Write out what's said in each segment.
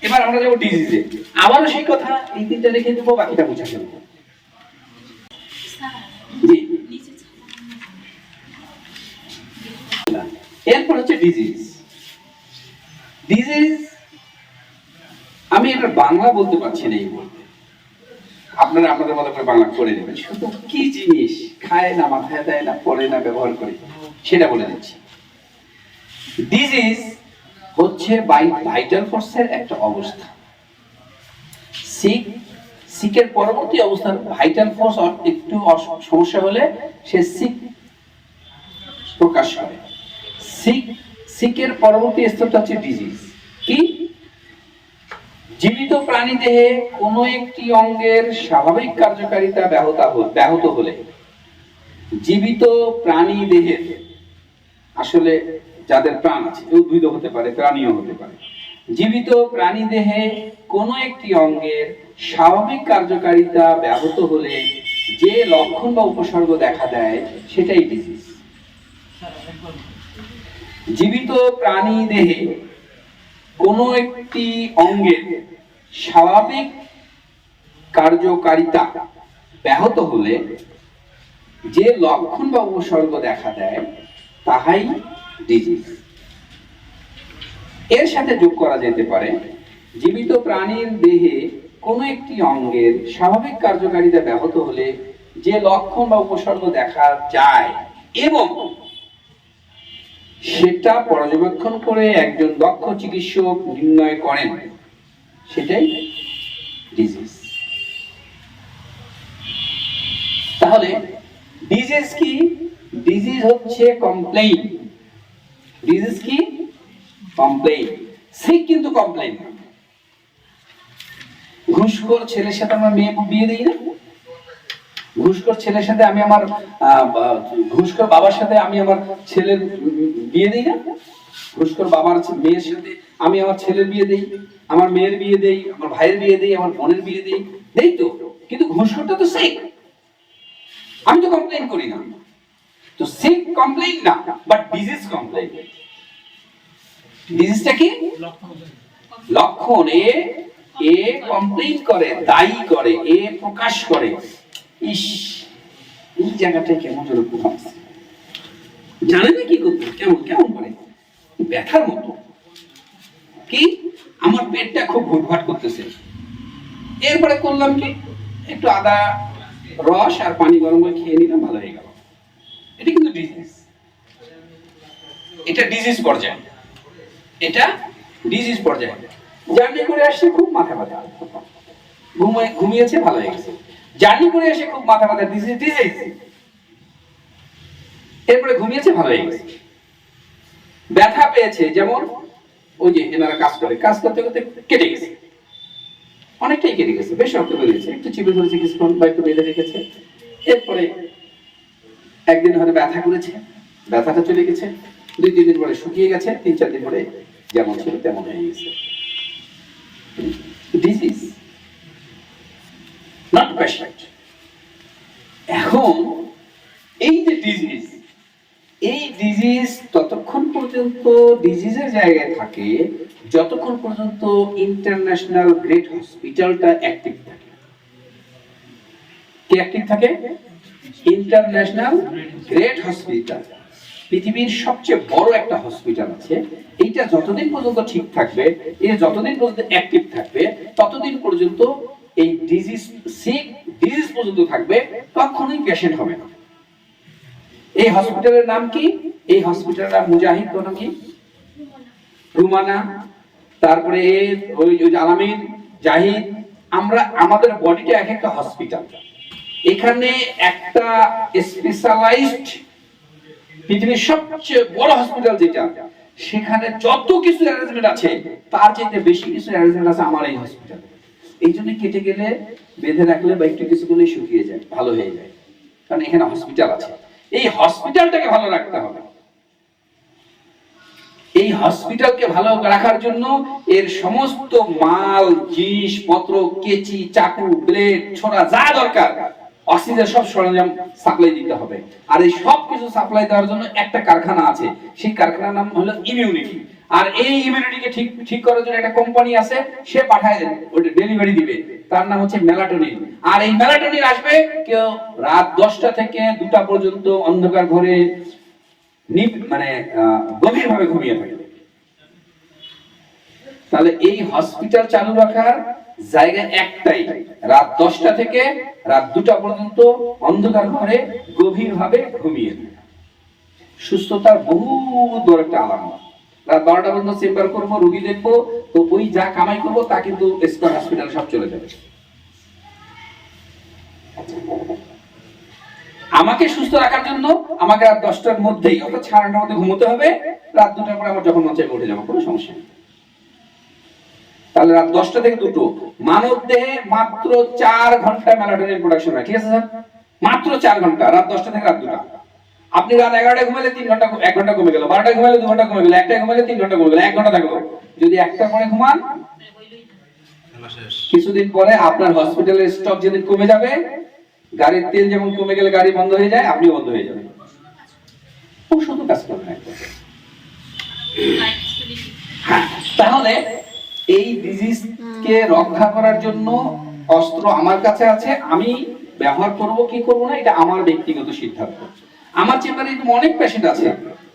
এবার আমরা যাবো ডিজিজে। আবারও সেই কথা, এই তিনটা রেখে দেবো, বাকিটা মুছে ফেলবো। জি, এরপর হচ্ছে ডিজিজ। ডিজিজ আমি এটা বাংলা বলতে পারছি না এই মুহূর্তে, আপনারা আপনাদের মতো করে বাংলা করে নেবেন। শুধু কি জিনিস খায় না, মাথায় দেয় না, পড়ে না, ব্যবহার করে, সেটা বলে দিচ্ছি। ডিজিজ হচ্ছে ভাইটাল ফোর্সের একটা অবস্থা। সিকের পরবর্তী অবস্থান ভাইটাল ফোর্স একটু সমস্যা হলে সে সিক প্রকাশ করে। সিকের পরবর্তী স্তরটা হচ্ছে ডিজিজ। কি? জীবিত প্রাণী দেহে কোনো একটি অঙ্গের স্বাভাবিক কার্যকারিতা ব্যাহত হলে, জীবিত প্রাণী দেহের, আসলে যাদের প্রাণ আছে, উদ্ভিদ হতে পারে, প্রাণীও হতে পারে, জীবিত প্রাণী দেহে কোনো একটি অঙ্গের স্বাভাবিক কার্যকারিতা ব্যাহত হলে যে লক্ষণ বা উপসর্গ দেখা দেয় সেটাই ডিজিজ। জীবিত প্রাণী দেহে কোনো একটি অঙ্গের স্বাভাবিক কার্যকারিতা ব্যাহত হলে যে লক্ষণ বা উপসর্গ দেখা দেয় তাহাই ডিজিজ। এর সাথে যোগ করা যেতে পারে, জীবিত প্রাণীর দেহে কোনো একটি অঙ্গের স্বাভাবিক কার্যকারিতা ব্যাহত হলে যে লক্ষণ বা উপসর্গ দেখা যায় এবং সেটা পর্যবেক্ষণ করে একজন দক্ষ চিকিৎসক নির্ণয় করেন, সেটাই ডিজিজ। তাহলে ডিজিজ কি? ডিজিজ হচ্ছে কমপ্লেইন। ডিজিজ কি? কমপ্লেইন। সিক কিন্তু কমপ্লেইন না। ঘুষখোর ছেলের সাথে আমরা মেয়ে বিয়ে দিই না? ঘুষখোর ছেলের সাথে আমি আমার ঘুষখোর বাবার সাথে আমি আমার ছেলের বিয়ে দিই না? ঘুষখোর বাবার মেয়ের সাথে আমি আমার ছেলের বিয়ে দেই, আমার মেয়ের বিয়ে দেই, আমার ভাইয়ের বিয়ে দেই, আমার বোনের বিয়ে দেই, দেই তো। কিন্তু ঘুষখোরটা তো সিক, আমি তো কমপ্লেইন করি না। তো সিক কমপ্লেইন না, বাট ডিজিজ কমপ্লেইন। ডিজিজটা কি? লক্ষণ। এ কমপ্লেইন করে, দায়ী করে, এ প্রকাশ করে, ইস এই জায়গাটায় কেমন যেন প্রভাব জানে না কি করতে, কেমন কেমন করে ব্যথার মতো। কি? আমার পেটটা খুব ঘুরঘাট করতেছে। এরপরে করলাম কি, একটু আদা রস আর পানি গরম করে খেয়ে নিলাম, ভালো হয়ে গেল। এটা কিন্তু ডিজিজ। এটা ডিজিজ পর্যায়ে, এটা ডিজিজ পর্যায়ে। জার্নি করে আসছে, খুব মাথা ব্যথা, ঘুমিয়েছে, ভালো হয়ে গেছে। জার্নি করে এসে খুব মাথা ব্যথা, ডিজিজ। এরপরে ঘুমিয়েছে, ভালো হয়ে গেছে। ব্যথা পেয়েছে, যেমন ওই যে এনারা কাজ করতে করতে কেটে গেছে, অনেকটাই কেটে গেছে, বেশ রক্ত বেরিয়েছে, একটু চিপে ধরেছে কিছুক্ষণ বা একটু বেঁধে রেখেছে। এরপরে একদিন হয়তো ব্যথা করেছে, ব্যথাটা চলে গেছে, 2-3 দিন পরে শুকিয়ে গেছে, 3-4 দিন পরে যেমন ছিল তেমন হয়ে গেছে। Disease, not patient. এখন এই যে ডিজিজ, এই ডিজিজ ততক্ষণ পর্যন্ত ডিজিজের জায়গায় থাকে যতক্ষণ পর্যন্ত ইন্টারন্যাশনাল গ্রেট হসপিটালটা অ্যাক্টিভ থাকে। কি অ্যাক্টিভ থাকে? ইন্টারন্যাশনাল গ্রেট হসপিটাল, পৃথিবীর সবচেয়ে বড় একটা হসপিটাল আছে। এইটা যতদিন পর্যন্ত ঠিক থাকবে, এর যতদিন পর্যন্ত অ্যাক্টিভ থাকবে, ততদিন পর্যন্ত এই ডিজিজ পর্যন্ত থাকবে, কখনোই পেশেন্ট হবে না। এই হসপিটালের নাম কি? এই হসপিটালের নাম মুজাহিদ, কোন কি রুমানা, তারপরে ওই আলামিন, জাহিদ। আমরা আমাদের বডিটা এক একটা হসপিটাল। এখানে একটা স্পেশালাইজড, পৃথিবীর সবচেয়ে বড় হসপিটাল যেটা, সেখানে যত কিছু অ্যারেঞ্জমেন্ট আছে তার চাইতে বেশি কিছু অ্যারেঞ্জমেন্ট আছে আমার এই হসপিটালে। এই জন্য কেটে গেলে, বেঁধে রাখলে বা একটু কিছু করলে শুকিয়ে যায়, ভালো হয়ে যায়, কারণ এখানে হসপিটাল আছে। এই হসপিটালটাকে ভালো রাখতে হবে। এই হসপিটালকে ভালো রাখার জন্য এর সমস্ত মাল, জিনিসপত্র, কেচি, চাকু, ব্লেড, ছোরা, যা দরকার, অক্সিজেন, সব সরঞ্জাম সাপ্লাই দিতে হবে। আর এই সব কিছু সাপ্লাই দেওয়ার জন্য একটা কারখানা আছে, সেই কারখানার নাম হলো ইমিউনিটি। আর এই ইমিউনিটিকে ঠিক ঠিক করার জন্য একটা কোম্পানি আছে, সে পাঠায় দেন, ওটা ডেলিভারি দিবে, তার নাম হচ্ছে মেলাটোনিন। আর এই মেলাটোনিন আসবে কেউ রাত 10টা থেকে 2টা পর্যন্ত অন্ধকার ঘরে মানে গভীরভাবে ঘুমিয়ে থাকে। তাহলে এই হসপিটাল চালু রাখার জায়গা একটাই, রাত 10টা থেকে রাত 2টা পর্যন্ত অন্ধকার ঘরে গভীরভাবে ঘুমিয়ে থাকে। সুস্থতার বহু বড় একটা আলামত। রাত 12টা পর্যন্ত চেম্বার করবো, রোগী দেখবো, তো ওই যা কামাই করবো তা কিন্তু স্কয়ার হসপিটালে সব চলে যাবে। আমাকে সুস্থ রাখার জন্য আমাকে রাত 10টার মধ্যেই অর্থাৎ 9:30টার মধ্যে ঘুমোতে হবে, রাত 2টার পরে আমার যখন মন চাইবে উঠে যাবো, কোনো সমস্যা নেই। তাহলে রাত 10টা থেকে 2টো মানব দেহে মাত্র 4 ঘন্টা মেলাটোনিন প্রোডাকশন হয়, ঠিক আছে স্যার? মাত্র 4 ঘন্টা, রাত 10টা থেকে রাত 2টা। আপনি রাত 11টায় ঘুমাইলে 3 ঘন্টা, 1 ঘন্টা কমে গেল, 12টায় ঘুমাইলে 2 ঘন্টা কমে গেল, 1টায় ঘুমাইলে 3 ঘন্টা কমে গেল, 1 ঘন্টা থাকলো। যদি 1টা পরে ঘুমান, কিছুদিন পরে আপনার হসপিটালের স্টক যেদিন কমে যাবে, গাড়ির তেল যেমন কমে গেলে গাড়ি বন্ধ হয়ে যায়, আপনিও বন্ধ হয়ে যাবেন। ও শুধু কাজ করবে না। হ্যাঁ, তাহলে এই ডিজিজকে রক্ষা করার জন্য অস্ত্র আমার কাছে আছে, আমি ব্যবহার করব কি করব না এটা আমার ব্যক্তিগত সিদ্ধান্ত। আমার চেম্বারে অনেক পেশেন্ট আছে,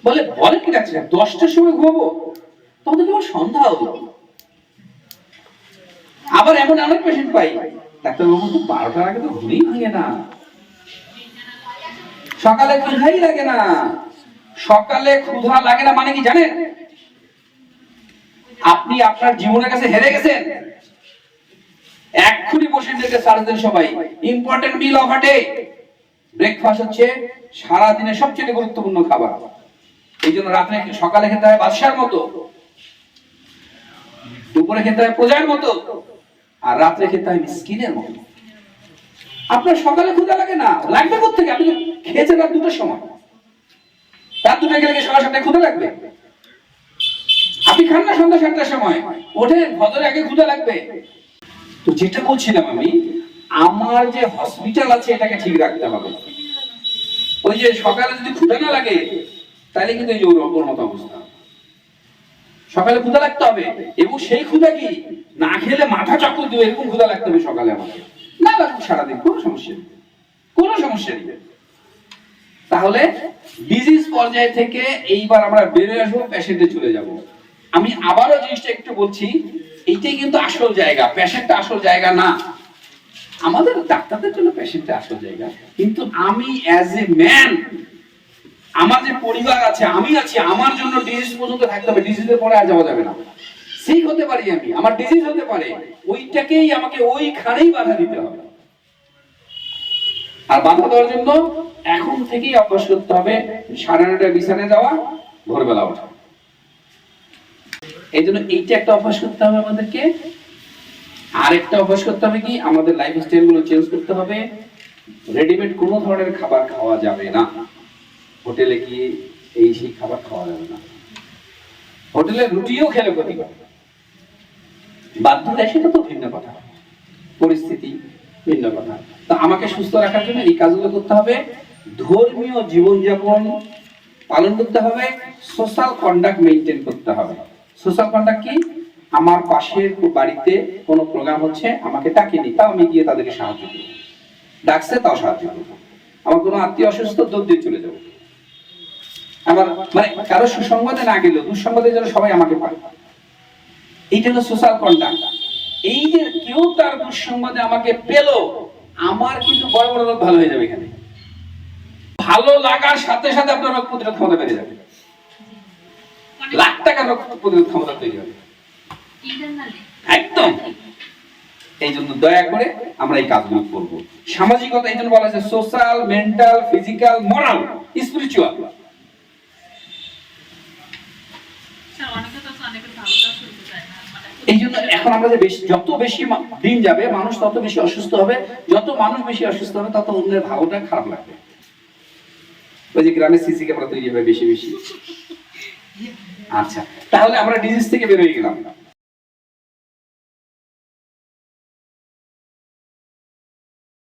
বলে কি ডাক্তার 10টার সময় ঘুমাবো, তখন তো সন্ধ্যা হলো। আবার এমন অনেক পেশেন্ট পাই, ডাক্তারবাবু তো 12টার আগে তো ঘুমই ভাঙে না, সকালে ক্ষুধাই লাগে না। সকালে ক্ষুধা লাগে না মানে কি জানেন? আপনি আপনার জীবনের কাছে হেরে গেছেন। এক্ষুনি বসে থেকে সার্চ দেন সবাই, important meal of a day. Breakfast হচ্ছে সারা দিনের সবচেয়ে গুরুত্বপূর্ণ খাবার। এই জন্য রাতে সকালে খেতে হয় বাদশার মতো, দুপুরে খেতে হয় প্রজার মতো, আর রাত্রে খেতে হয় মিসকিনের মতো। আপনার সকালে ক্ষুধা লাগে না, লাগবে কোথেকে? আপনি খেয়েছেন রাত 2টার সময়, রাত 2টায় গেলে সকাল 7টায় ক্ষুধা লাগবে? আপনি খান না সন্ধ্যা 7টার সময়, ওঠে ফজরের আগে ক্ষুধা লাগবে? তো যেটা বলছিলাম আমি, আমার যে হসপিটাল আছে এটাকে ঠিক রাখতে হবে। ওই যে সকালে যদি ক্ষুধা না লাগে, তাহলে কিন্তু এই যে ওর মতো অবস্থা। সকালে ক্ষুধা লাগতে হবে, এবং সেই ক্ষুধা কি না খেলে মাথা চক্কর দিবে এরকম ক্ষুধা লাগতে হবে সকালে আমাকে, না লাগুক সারাদিন, কোনো সমস্যা নেই, কোনো সমস্যা নেই। তাহলে ডিজিজ পর্যায় থেকে এইবার আমরা বেরিয়ে আসবো, পেশেন্টে চলে যাব। আমি আবারও জিনিসটা একটু বলছি, এইটাই কিন্তু আসল জায়গা, পেশেন্টটা আসল জায়গা না। আমাদের ডাক্তারদের জন্য পেশেন্টটা আসল জায়গা, কিন্তু আমি অ্যাজ এ ম্যান, আমার যে পরিবার আছে, আমি আছি, আমার জন্য ডিজিজ পর্যন্ত থাকতে হবে। ডিজিজের পরে আর যাওয়া যাবে না। ঠিক হতে পারি আমি, আমার ডিজিজ হতে পারে, ওইটাকেই আমাকে ওইখানেই বাধা দিতে হবে। আর বাধা দেওয়ার জন্য এখন থেকেই অভ্যাস করতে হবে 9:30টায় বিছানায় যাওয়া, ভোরবেলা ওঠা। এই জন্য এইটা একটা অভ্যাস করতে হবে আমাদেরকে। আরেকটা অভ্যাস করতে হবে কি, আমাদের লাইফস্টাইল গুলো চেঞ্জ করতে হবে। রেডিমেড কোনো ধরনের খাবার খাওয়া যাবে না। হোটেলে গিয়ে এই সেই খাবার খাওয়া যাবে না। হোটেলে রুটিও খেলে ক্ষতি করে, বাধ্য হয় সেটা তো ভিন্ন কথা, পরিস্থিতি ভিন্ন কথা। তো আমাকে সুস্থ রাখার জন্য এই কাজগুলো করতে হবে। ধর্মীয় জীবনযাপন পালন করতে হবে, সোশ্যাল কন্ডাক্ট মেইনটেইন করতে হবে। সোশ্যাল কন্ডাক্ট কি? আমার পাশের বাড়িতে কোনো প্রোগ্রাম হচ্ছে, আমাকে ডাকেনি, তাও আমি গিয়ে তাদেরকে সাহায্য করব। ডাকছে তাও সাহায্য করব। আমার কোনো আত্মীয় অসুস্থ, দৌড় দিয়ে চলে যাব। আমার মানে কারো সুসংবাদে না গেলেও দুঃসংবাদের জন্য সবাই আমাকে পায়। এইটা হলো সোশ্যাল কন্ডাক্ট। এই যে কেউ তার দুঃসংবাদে আমাকে পেল, আমার কিন্তু বড় বড় রোগ ভালো হয়ে যাবে। এখানে ভালো লাগার সাথে সাথে আপনার রোগ প্রতিরোধ ক্ষমতা বেড়ে যাবে, লাখ টাকার রোগ প্রতিরোধ ক্ষমতা তৈরি হবে একদম। এই জন্য দয়া করে আমরা এই কাজগুলো করব। সামাজিকতা, এই জন্য বলা আছে social, mental, physical, moral, spiritual. এই জন্য এখন আমরা যে যত বেশি দিন যাবে মানুষ তত বেশি অসুস্থ হবে, যত মানুষ বেশি অসুস্থ হবে তত অন্যের ভালোটা খারাপ লাগবে। ওই যে গ্রামে সিসি ক্যামেরা তৈরি হবে বেশি বেশি। আচ্ছা, তাহলে আমরা ডিজিজ থেকে বের হয়ে গেলাম।